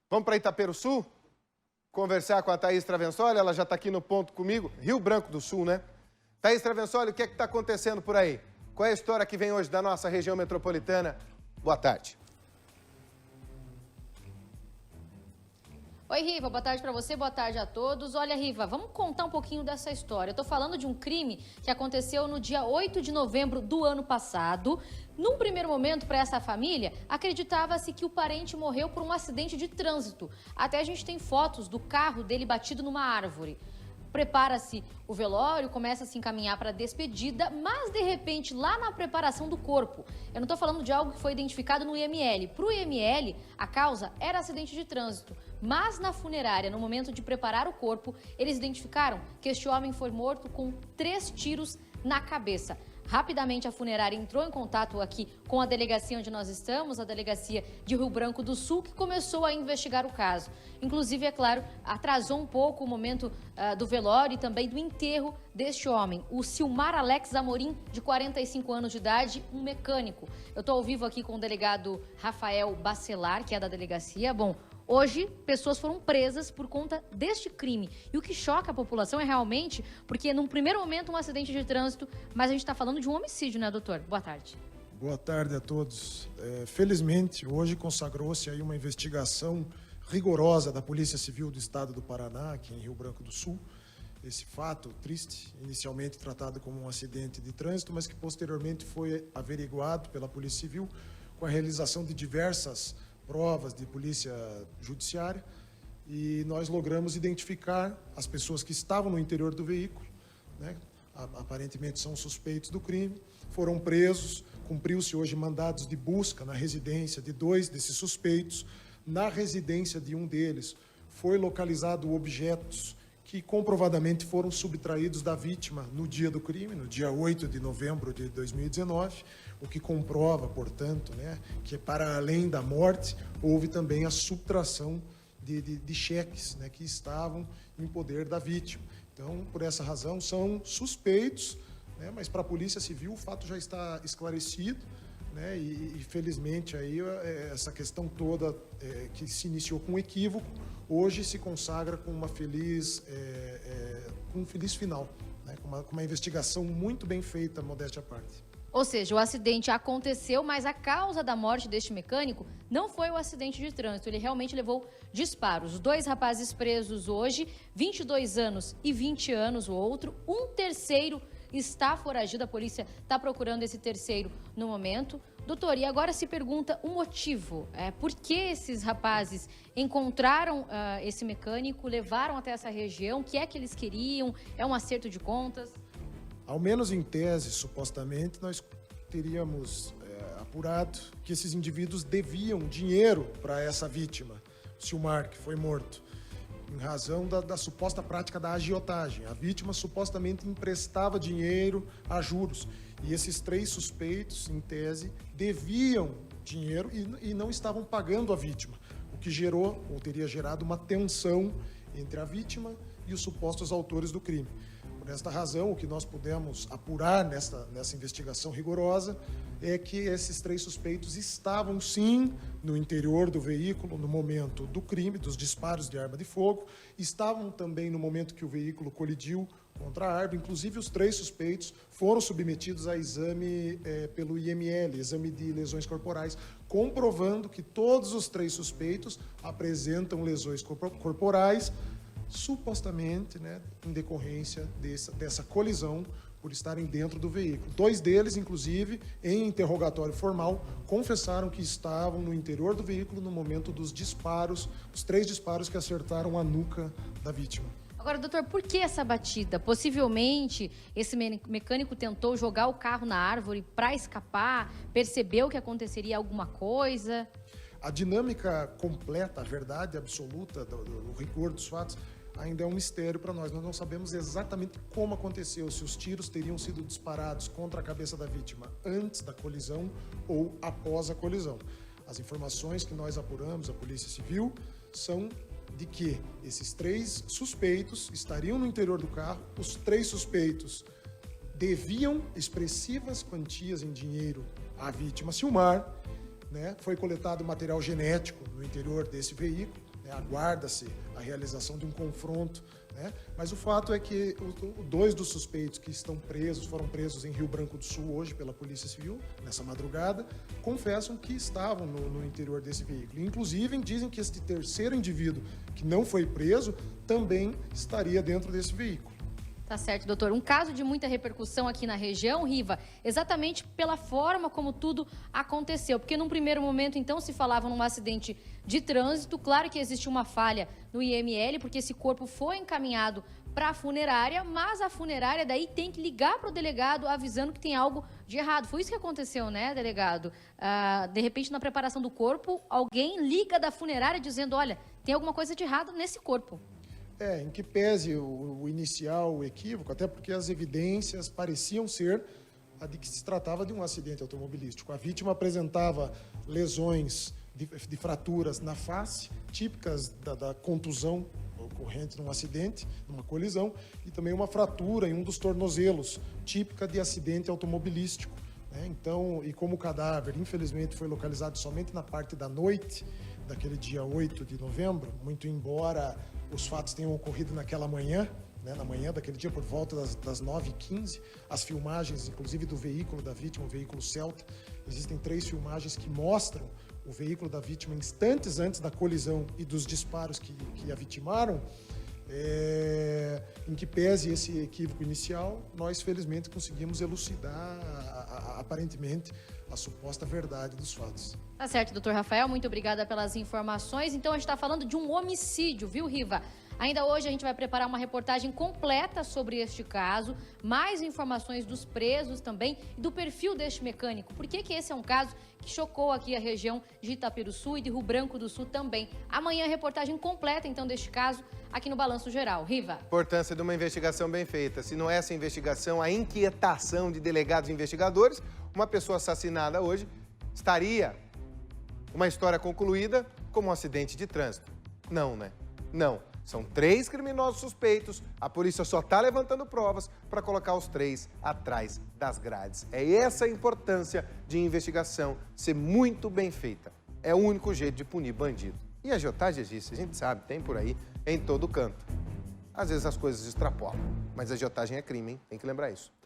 Vamos para Itaperuçu? Conversar com a Thaís Travensoli, ela já está aqui no ponto comigo. Rio Branco do Sul, né? Thaís Travensoli, o que é que está acontecendo por aí? Qual é a história que vem hoje da nossa região metropolitana? Boa tarde. Oi, Riva, boa tarde para você, boa tarde a todos. Olha, Riva, vamos contar um pouquinho dessa história. Eu tô falando de um crime que aconteceu no dia 8 de novembro do ano passado. Num primeiro momento, para essa família, acreditava-se que o parente morreu por um acidente de trânsito. Até a gente tem fotos do carro dele batido numa árvore. Prepara-se o velório, começa a se encaminhar para a despedida, mas de repente, lá na preparação do corpo, eu não estou falando de algo que foi identificado no IML. Para o IML, a causa era acidente de trânsito, mas na funerária, no momento de preparar o corpo, eles identificaram que este homem foi morto com 3 tiros na cabeça. Rapidamente a funerária entrou em contato aqui com a delegacia onde nós estamos, a delegacia de Rio Branco do Sul, que começou a investigar o caso. Inclusive, é claro, atrasou um pouco o momento do velório e também do enterro deste homem, o Silmar Alex Amorim, de 45 anos de idade, um mecânico. Eu estou ao vivo aqui com o delegado Rafael Bacelar, que é da delegacia. Bom, hoje, pessoas foram presas por conta deste crime. E o que choca a população é realmente porque, num primeiro momento, um acidente de trânsito, mas a gente está falando de um homicídio, né, doutor? Boa tarde. Boa tarde a todos. Felizmente, hoje consagrou-se aí uma investigação rigorosa da Polícia Civil do Estado do Paraná, aqui em Rio Branco do Sul. Esse fato triste, inicialmente tratado como um acidente de trânsito, mas que posteriormente foi averiguado pela Polícia Civil com a realização de diversas provas de polícia judiciária, e nós logramos identificar as pessoas que estavam no interior do veículo, né? Aparentemente são suspeitos do crime, foram presos, cumpriu-se hoje mandados de busca na residência de 2 desses suspeitos. Na residência de um deles foi localizado objetos que comprovadamente foram subtraídos da vítima no dia do crime, no dia 8 de novembro de 2019, o que comprova, portanto, né, que para além da morte, houve também a subtração de cheques, né, que estavam em poder da vítima. Então, por essa razão, são suspeitos, né, mas para a Polícia Civil o fato já está esclarecido, né, e felizmente aí essa questão toda que se iniciou com um equívoco, hoje se consagra com uma feliz, com um feliz final, né, com uma investigação muito bem feita, modéstia à parte. Ou seja, o acidente aconteceu, mas a causa da morte deste mecânico não foi o acidente de trânsito. Ele realmente levou disparos. Os 2 rapazes presos hoje, 22 anos e 20 anos o outro. Um terceiro está foragido. A polícia está procurando esse terceiro no momento. Doutor, e agora se pergunta o motivo. Por que esses rapazes encontraram esse mecânico, levaram até essa região? O que é que eles queriam? É um acerto de contas? Ao menos em tese, supostamente, nós teríamos apurado que esses indivíduos deviam dinheiro para essa vítima, Silmar, que foi morto, em razão da suposta prática da agiotagem. A vítima supostamente emprestava dinheiro a juros. E esses 3 suspeitos, em tese, deviam dinheiro e não estavam pagando a vítima, o que gerou, ou teria gerado, uma tensão entre a vítima e os supostos autores do crime. Por esta razão, o que nós pudemos apurar nessa investigação rigorosa é que esses 3 suspeitos estavam, sim, no interior do veículo no momento do crime, dos disparos de arma de fogo, estavam também no momento que o veículo colidiu contra a árvore. Inclusive, os 3 suspeitos foram submetidos a exame pelo IML, exame de lesões corporais, comprovando que todos os 3 suspeitos apresentam lesões corporais, supostamente, né, em decorrência dessa colisão por estarem dentro do veículo. 2 deles, inclusive, em interrogatório formal, confessaram que estavam no interior do veículo no momento dos disparos, os 3 disparos que acertaram a nuca da vítima. Agora, doutor, por que essa batida? Possivelmente, esse mecânico tentou jogar o carro na árvore para escapar, percebeu que aconteceria alguma coisa? A dinâmica completa, a verdade absoluta do rigor dos fatos, ainda é um mistério para nós. Nós não sabemos exatamente como aconteceu, se os tiros teriam sido disparados contra a cabeça da vítima antes da colisão ou após a colisão. As informações que nós apuramos, a Polícia Civil, são de que esses 3 suspeitos estariam no interior do carro, os 3 suspeitos deviam expressivas quantias em dinheiro à vítima Silmar, né? Foi coletado material genético no interior desse veículo, né? Aguarda-se a realização de um confronto, né? Mas o fato é que dois dos suspeitos que estão presos, foram presos em Rio Branco do Sul hoje pela Polícia Civil, nessa madrugada, confessam que estavam no interior desse veículo. Inclusive, dizem que este terceiro indivíduo, que não foi preso, também estaria dentro desse veículo. Tá certo, doutor. Um caso de muita repercussão aqui na região, Riva, exatamente pela forma como tudo aconteceu. Porque num primeiro momento, então, se falava num acidente de trânsito. Claro que existe uma falha no IML, porque esse corpo foi encaminhado para a funerária, mas a funerária daí tem que ligar para o delegado avisando que tem algo de errado. Foi isso que aconteceu, né, delegado? De repente, na preparação do corpo, alguém liga da funerária dizendo, olha, tem alguma coisa de errado nesse corpo. Em que pese o inicial, o equívoco, até porque as evidências pareciam ser a de que se tratava de um acidente automobilístico. A vítima apresentava lesões de fraturas na face, típicas da contusão ocorrente num acidente, numa colisão, e também uma fratura em um dos tornozelos, típica de acidente automobilístico, né? Então, e como o cadáver, infelizmente, foi localizado somente na parte da noite daquele dia 8 de novembro, muito embora os fatos tenham ocorrido naquela manhã, né, na manhã daquele dia, por volta das 9h15, as filmagens, inclusive do veículo da vítima, o veículo Celta, existem 3 filmagens que mostram o veículo da vítima instantes antes da colisão e dos disparos que a vitimaram. Em que pese esse equívoco inicial, nós felizmente conseguimos elucidar aparentemente a suposta verdade dos fatos. Tá certo, doutor Rafael, muito obrigada pelas informações. Então, a gente está falando de um homicídio, viu, Riva? Ainda hoje a gente vai preparar uma reportagem completa sobre este caso, mais informações dos presos também e do perfil deste mecânico. Por que esse é um caso que chocou aqui a região de Itaperuçu e de Rio Branco do Sul também? Amanhã a reportagem completa, então, deste caso aqui no Balanço Geral. Riva. Importância de uma investigação bem feita. Se não é essa investigação, a inquietação de delegados e investigadores, uma pessoa assassinada hoje estaria uma história concluída como um acidente de trânsito. Não, né? Não. São 3 criminosos suspeitos, a polícia só está levantando provas para colocar os 3 atrás das grades. É essa a importância de investigação ser muito bem feita. É o único jeito de punir bandido. E a agiotagem existe, a gente sabe, tem por aí, em todo canto. Às vezes as coisas extrapolam, mas a agiotagem é crime, hein? Tem que lembrar isso.